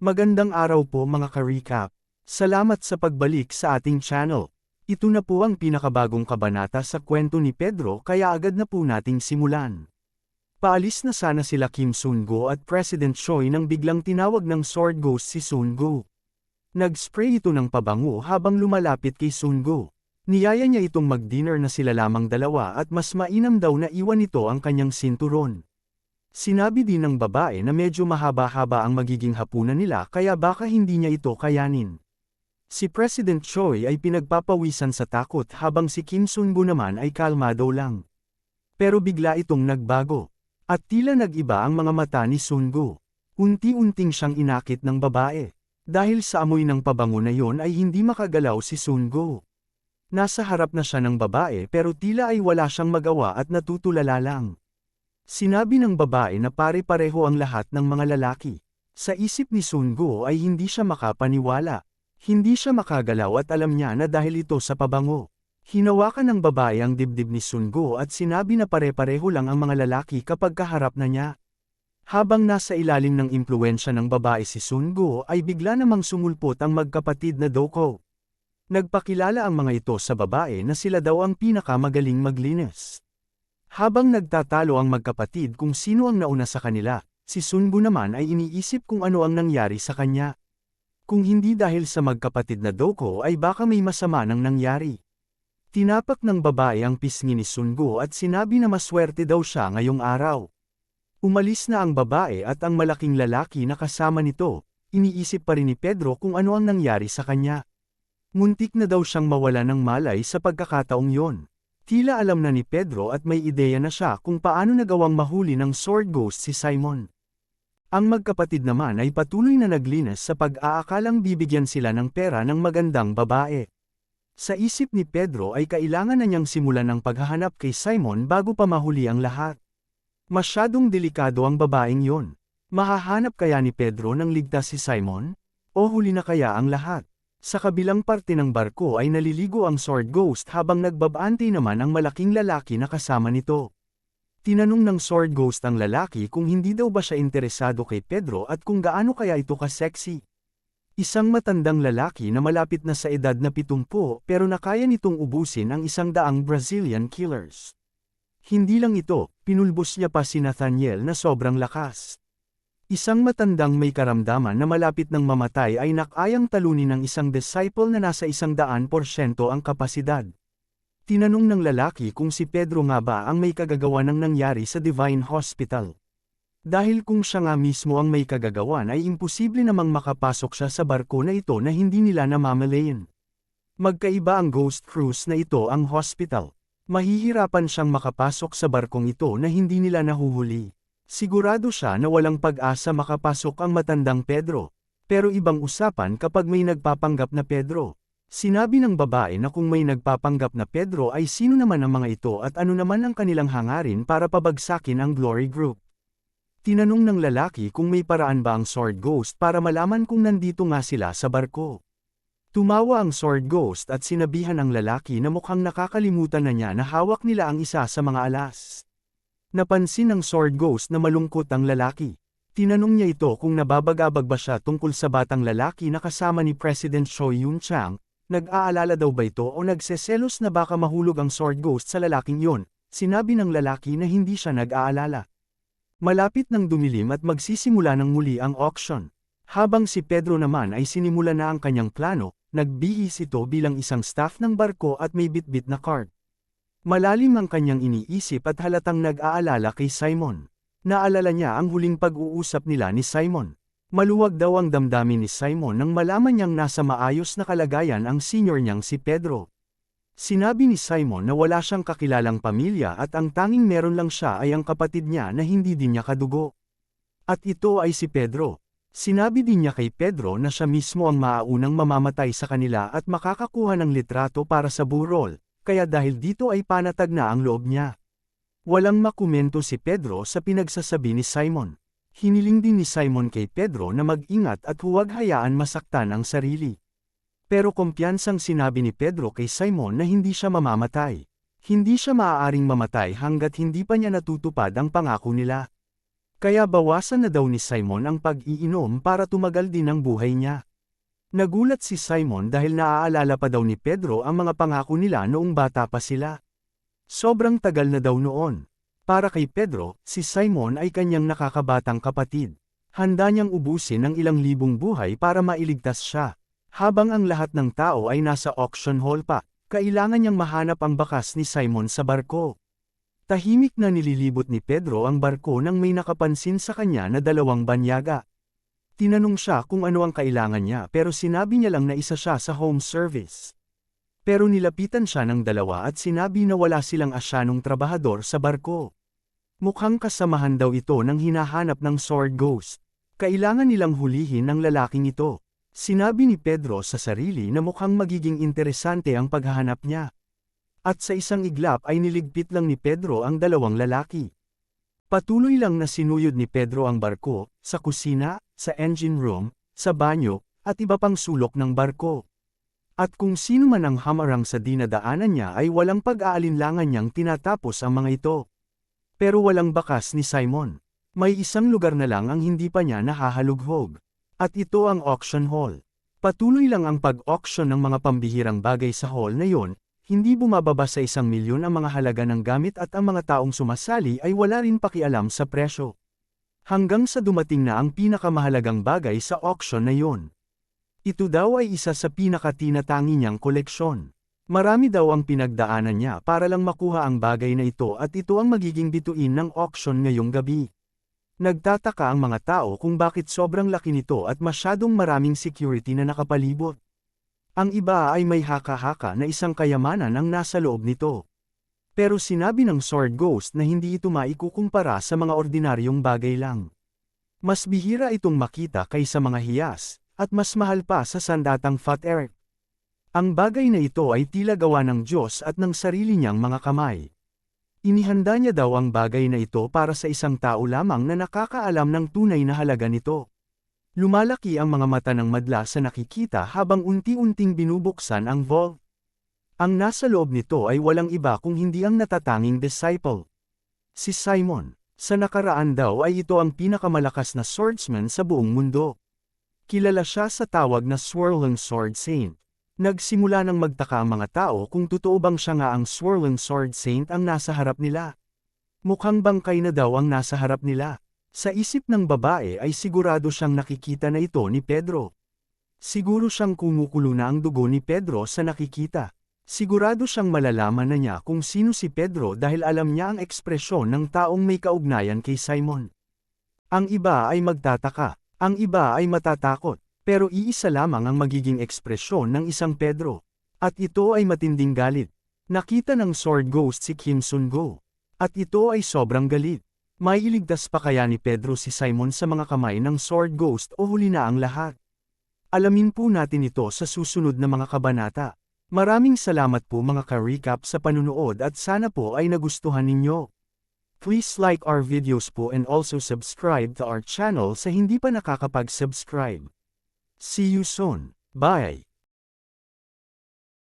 Magandang araw po mga ka-recap. Salamat sa pagbalik sa ating channel. Ito na po ang pinakabagong kabanata sa kwento ni Pedro kaya agad na po nating simulan. Paalis na sana sila Kim Sun-go at President Choi nang biglang tinawag ng Sword Ghost si Sun-go. Nag-spray ito ng pabango habang lumalapit kay Sun-go. Niyaya niya itong mag-dinner na sila lamang dalawa at mas mainam daw na iwan ito ang kanyang sinturon. Sinabi din ng babae na medyo mahaba-haba ang magiging hapunan nila kaya baka hindi niya ito kayanin. Si President Choi ay pinagpapawisan sa takot habang si Kim Sun-go naman ay kalmado lang. Pero bigla itong nagbago. At tila nag-iba ang mga mata ni Sun-go. Unti-unting siyang inakit ng babae. Dahil sa amoy ng pabango na yon ay hindi makagalaw si Sun-go. Nasa harap na siya ng babae pero tila ay wala siyang magawa at natutulala lang. Sinabi ng babae na pare-pareho ang lahat ng mga lalaki. Sa isip ni Sun-go ay hindi siya makapaniwala. Hindi siya makagalaw at alam niya na dahil ito sa pabango. Hinawakan ng babae ang dibdib ni Sun-go at sinabi na pare-pareho lang ang mga lalaki kapag kaharap na niya. Habang nasa ilalim ng impluwensya ng babae si Sun-go ay bigla namang sumulpot ang magkapatid na Doko. Nagpakilala ang mga ito sa babae na sila daw ang pinakamagaling maglinis. Habang nagtatalo ang magkapatid kung sino ang nauna sa kanila, si Sun-go naman ay iniisip kung ano ang nangyari sa kanya. Kung hindi dahil sa magkapatid na Doko ay baka may masama nang nangyari. Tinapak ng babae ang pisngi ni Sun-go at sinabi na maswerte daw siya ngayong araw. Umalis na ang babae at ang malaking lalaki na kasama nito, iniisip pa rin ni Pedro kung ano ang nangyari sa kanya. Muntik na daw siyang mawala ng malay sa pagkakataong yon. Tila alam na ni Pedro at may ideya na siya kung paano nagawang mahuli ng Sword Ghost si Simon. Ang magkapatid naman ay patuloy na naglinis sa pag-aakalang bibigyan sila ng pera ng magandang babae. Sa isip ni Pedro ay kailangan na niyang simulan ng paghahanap kay Simon bago pa mahuli ang lahat. Masyadong delikado ang babaeng yon. Mahahanap kaya ni Pedro ng ligtas si Simon? O huli na kaya ang lahat? Sa kabilang parte ng barko ay naliligo ang Sword Ghost habang nagbabante naman ang malaking lalaki na kasama nito. Tinanong ng Sword Ghost ang lalaki kung hindi daw ba siya interesado kay Pedro at kung gaano kaya ito ka-sexy. Isang matandang lalaki na malapit na sa edad na 70 pero nakaya nitong ubusin ang 100 Brazilian killers. Hindi lang ito, pinulbos niya pa si Nathaniel na sobrang lakas. Isang matandang may karamdaman na malapit ng mamatay ay nakayang talunin ng isang disciple na nasa 100% ang kapasidad. Tinanong ng lalaki kung si Pedro nga ba ang may kagagawa ng nangyari sa Divine Hospital. Dahil kung siya nga mismo ang may kagagawan ay imposible namang makapasok siya sa barko na ito na hindi nila namamalayan. Magkaiba ang ghost cruise na ito ang hospital. Mahihirapan siyang makapasok sa barkong ito na hindi nila nahuhuli. Sigurado siya na walang pag-asa makapasok ang matandang Pedro. Pero ibang usapan kapag may nagpapanggap na Pedro. Sinabi ng babae na kung may nagpapanggap na Pedro ay sino naman ang mga ito at ano naman ang kanilang hangarin para pabagsakin ang Glory Group. Tinanong ng lalaki kung may paraan ba ang Sword Ghost para malaman kung nandito nga sila sa barko. Tumawa ang Sword Ghost at sinabihan ang lalaki na mukhang nakakalimutan na niya na hawak nila ang isa sa mga alas. Napansin ng Sword Ghost na malungkot ang lalaki. Tinanong niya ito kung nababagabag ba siya tungkol sa batang lalaki na kasama ni President Choi Yun-chang, nag-aalala daw ba ito o nagseselos na baka mahulog ang Sword Ghost sa lalaking yon. Sinabi ng lalaki na hindi siya nag-aalala. Malapit nang dumilim at magsisimula ng muli ang auction. Habang si Pedro naman ay sinimula na ang kanyang plano, nagbihis ito bilang isang staff ng barko at may bitbit na card. Malalim ang kanyang iniisip at halatang nag-aalala kay Simon. Naalala niya ang huling pag-uusap nila ni Simon. Maluwag daw ang damdamin ni Simon nang malaman niyang nasa maayos na kalagayan ang senior niyang si Pedro. Sinabi ni Simon na wala siyang kakilalang pamilya at ang tanging meron lang siya ay ang kapatid niya na hindi din niya kadugo. At ito ay si Pedro. Sinabi din niya kay Pedro na siya mismo ang maaunang mamamatay sa kanila at makakakuha ng litrato para sa burol. Kaya dahil dito ay panatag na ang loob niya. Walang makomento si Pedro sa pinagsasabi ni Simon. Hiniling din ni Simon kay Pedro na mag-ingat at huwag hayaan masaktan ang sarili. Pero kumpiyansang sinabi ni Pedro kay Simon na hindi siya mamamatay. Hindi siya maaaring mamatay hanggat hindi pa niya natutupad ang pangako nila. Kaya bawasan na daw ni Simon ang pag-iinom para tumagal din ang buhay niya. Nagulat si Simon dahil naaalala pa daw ni Pedro ang mga pangako nila noong bata pa sila. Sobrang tagal na daw noon. Para kay Pedro, si Simon ay kanyang nakakabatang kapatid. Handa niyang ubusin ang ilang libong buhay para mailigtas siya. Habang ang lahat ng tao ay nasa auction hall pa, kailangan niyang mahanap ang bakas ni Simon sa barko. Tahimik na nililibot ni Pedro ang barko nang may nakapansin sa kanya na dalawang banyaga. Tinanong siya kung ano ang kailangan niya pero sinabi niya lang na isa siya sa home service. Pero nilapitan siya ng dalawa at sinabi na wala silang asyanong trabahador sa barko. Mukhang kasamahan daw ito ng hinahanap ng Sword Ghost. Kailangan nilang hulihin ang lalaking ito. Sinabi ni Pedro sa sarili na mukhang magiging interesante ang paghahanap niya. At sa isang iglap ay niligpit lang ni Pedro ang dalawang lalaki. Patuloy lang na sinuyod ni Pedro ang barko, sa kusina, sa engine room, sa banyo, at iba pang sulok ng barko. At kung sino man ang hamarang sa dinadaanan niya ay walang pag-aalinlangan niyang tinatapos ang mga ito. Pero walang bakas ni Simon. May isang lugar na lang ang hindi pa niya nahahalughog. At ito ang auction hall. Patuloy lang ang pag-auction ng mga pambihirang bagay sa hall na yon. Hindi bumababa sa 1,000,000 ang mga halaga ng gamit at ang mga taong sumasali ay wala rin pakialam sa presyo. Hanggang sa dumating na ang pinakamahalagang bagay sa auction na yon. Ito daw ay isa sa pinakatinatangi niyang koleksyon. Marami daw ang pinagdaanan niya para lang makuha ang bagay na ito at ito ang magiging bituin ng auction ngayong gabi. Nagtataka ang mga tao kung bakit sobrang laki nito at masyadong maraming security na nakapalibot. Ang iba ay may haka-haka na isang kayamanan ang nasa loob nito. Pero sinabi ng Sword Ghost na hindi ito maikukumpara sa mga ordinaryong bagay lang. Mas bihira itong makita kaysa mga hiyas, at mas mahal pa sa sandatang fat earth. Ang bagay na ito ay tila gawa ng Diyos at ng sarili niyang mga kamay. Inihanda niya daw ang bagay na ito para sa isang tao lamang na nakakaalam ng tunay na halaga nito. Lumalaki ang mga mata ng madla sa nakikita habang unti-unting binubuksan ang vault. Ang nasa loob nito ay walang iba kung hindi ang natatanging disciple. Si Simon. Sa nakaraan daw ay ito ang pinakamalakas na swordsman sa buong mundo. Kilala siya sa tawag na Swirling Sword Saint. Nagsimula nang magtaka ang mga tao kung totoo bang siya nga ang Swirling Sword Saint ang nasa harap nila. Mukhang bangkay na daw ang nasa harap nila. Sa isip ng babae ay sigurado siyang nakikita na ito ni Pedro. Siguro siyang kumukulo na ang dugo ni Pedro sa nakikita. Sigurado siyang malalaman na niya kung sino si Pedro dahil alam niya ang ekspresyon ng taong may kaugnayan kay Simon. Ang iba ay magtataka, ang iba ay matatakot, pero iisa lamang ang magiging ekspresyon ng isang Pedro. At ito ay matinding galit. Nakita ng Sword Ghost si Kim Sun-go. At ito ay sobrang galit. May iligtas pa kaya ni Pedro si Simon sa mga kamay ng Sword Ghost o huli na ang lahat? Alamin po natin ito sa susunod na mga kabanata. Maraming salamat po mga ka-recap sa panunood at sana po ay nagustuhan ninyo. Please like our videos po and also subscribe to our channel sa hindi pa nakakapag-subscribe. See you soon. Bye!